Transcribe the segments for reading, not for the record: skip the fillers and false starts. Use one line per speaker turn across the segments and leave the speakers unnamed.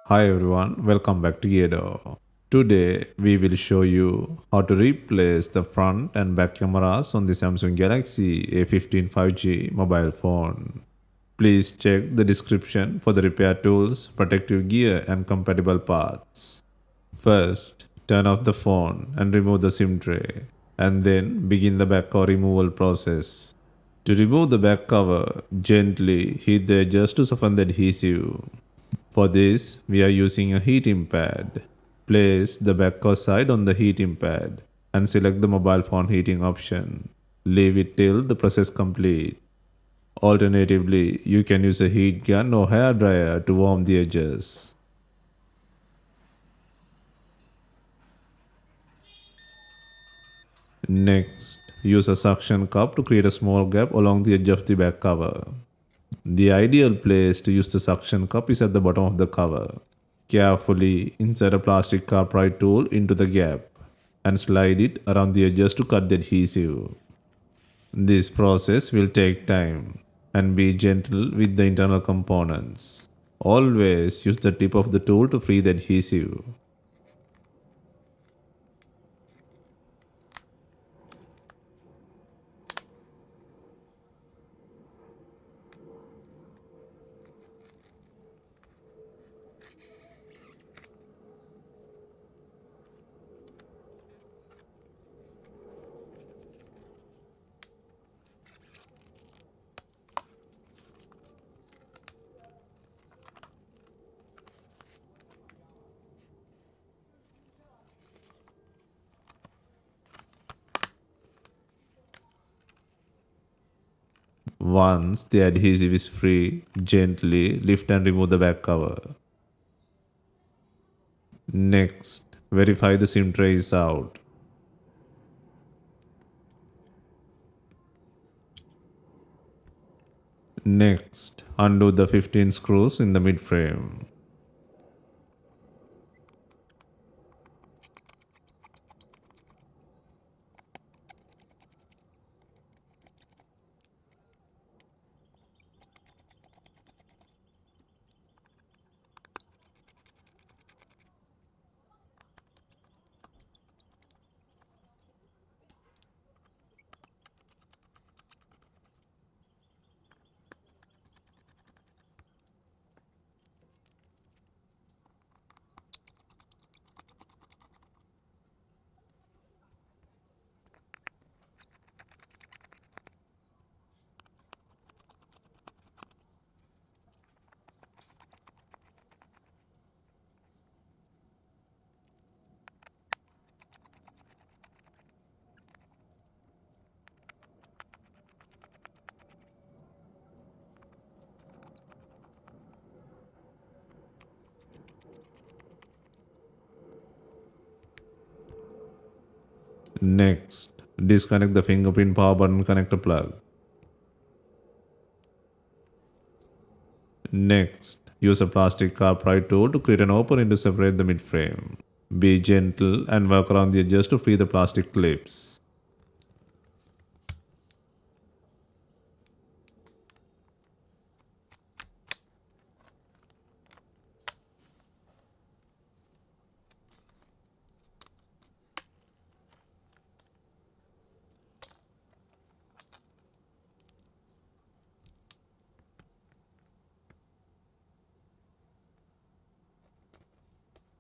Hi everyone, welcome back to Gedo. Today we will show you how to replace the front and back cameras on the Samsung Galaxy A15 5G mobile phone. Please check the description for the repair tools, protective gear and compatible parts. First, turn off the phone and remove the SIM tray and then begin the back cover removal process. To remove the back cover, gently heat the edges to soften the adhesive. For this, we are using a heating pad. Place the back cover side on the heating pad and select the mobile phone heating option. Leave it till the process complete. Alternatively, you can use a heat gun or hair dryer to warm the edges. Next, use a suction cup to create a small gap along the edge of the back cover. The ideal place to use the suction cup is at the bottom of the cover. Carefully insert a plastic cartwright tool into the gap and slide it around the edges to cut the adhesive. This process will take time and be gentle with the internal components. Always use the tip of the tool to free the adhesive. Once the adhesive is free, gently lift and remove the back cover. Next, verify the SIM tray is out. Next, undo the 15 screws in the mid frame. Next, disconnect the fingerprint power button connector plug. Next, use a plastic cartwright tool to create an opening to separate the midframe. Be gentle and work around the edges to free the plastic clips.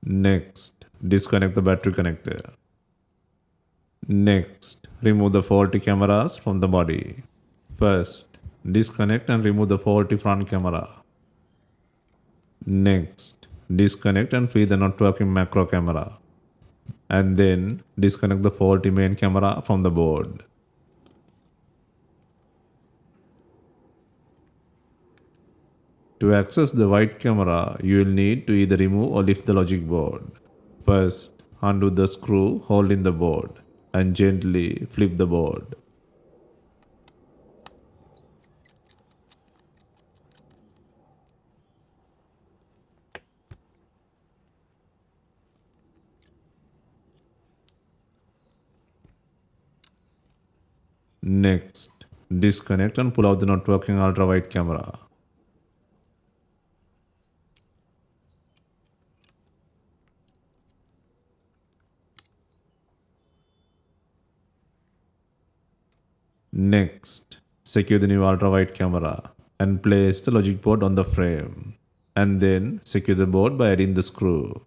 Next, disconnect the battery connector. Next, remove the faulty cameras from the body. First, disconnect and remove the faulty front camera. Next, disconnect and free the not working macro camera. And then disconnect the faulty main camera from the board. To access the white camera, you will need to either remove or lift the logic board. First, undo the screw holding the board and gently flip the board. Next, disconnect and pull out the not working ultra wide camera. Next, secure the new ultra-wide camera and place the logic board on the frame. And then secure the board by adding the screw.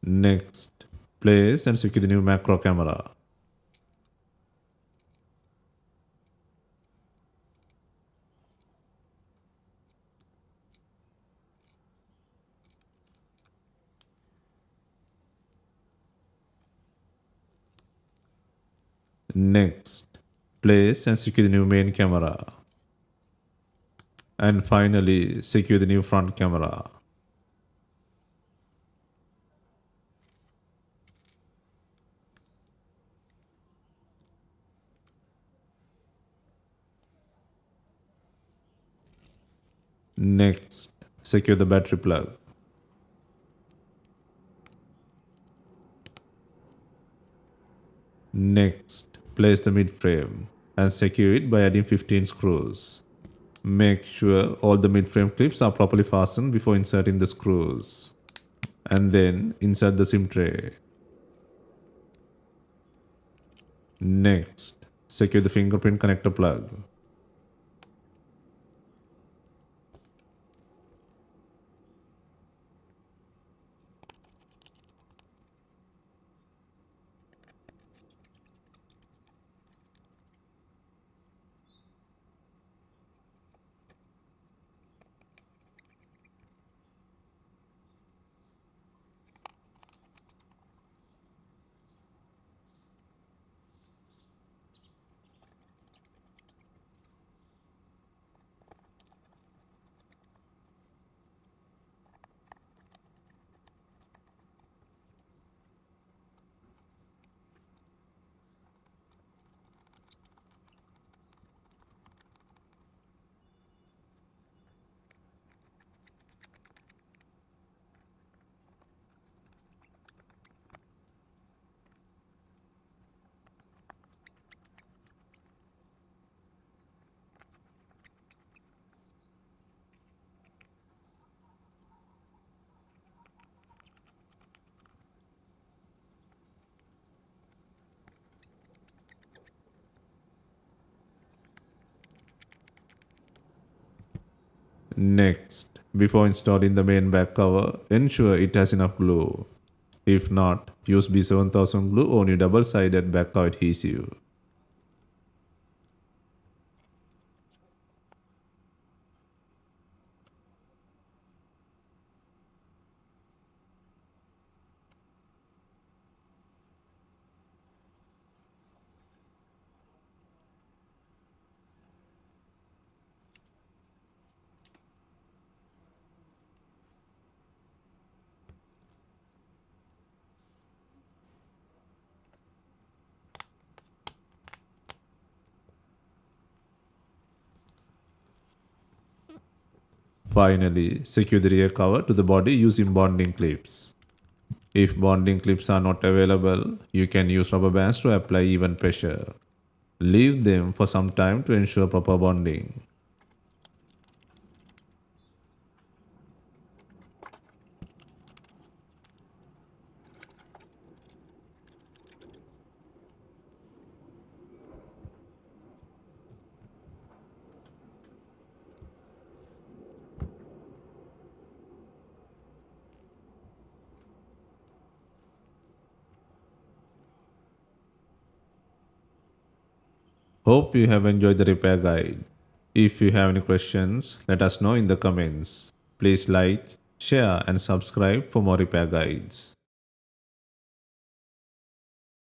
Next, place and secure the new macro camera. Next, place and secure the new main camera. And finally, secure the new front camera. Next, secure the battery plug. Next, place the mid frame and secure it by adding 15 screws. Make sure all the mid frame clips are properly fastened before inserting the screws. And then insert the SIM tray. Next, secure the fingerprint connector plug. Next, before installing the main back cover, ensure it has enough glue. If not, use B7000 glue or new double-sided back cover adhesive. Finally, secure the rear cover to the body using bonding clips. If bonding clips are not available, you can use rubber bands to apply even pressure. Leave them for some time to ensure proper bonding. Hope you have enjoyed the repair guide. If you have any questions, let us know in the comments. Please like, share and subscribe for more repair guides.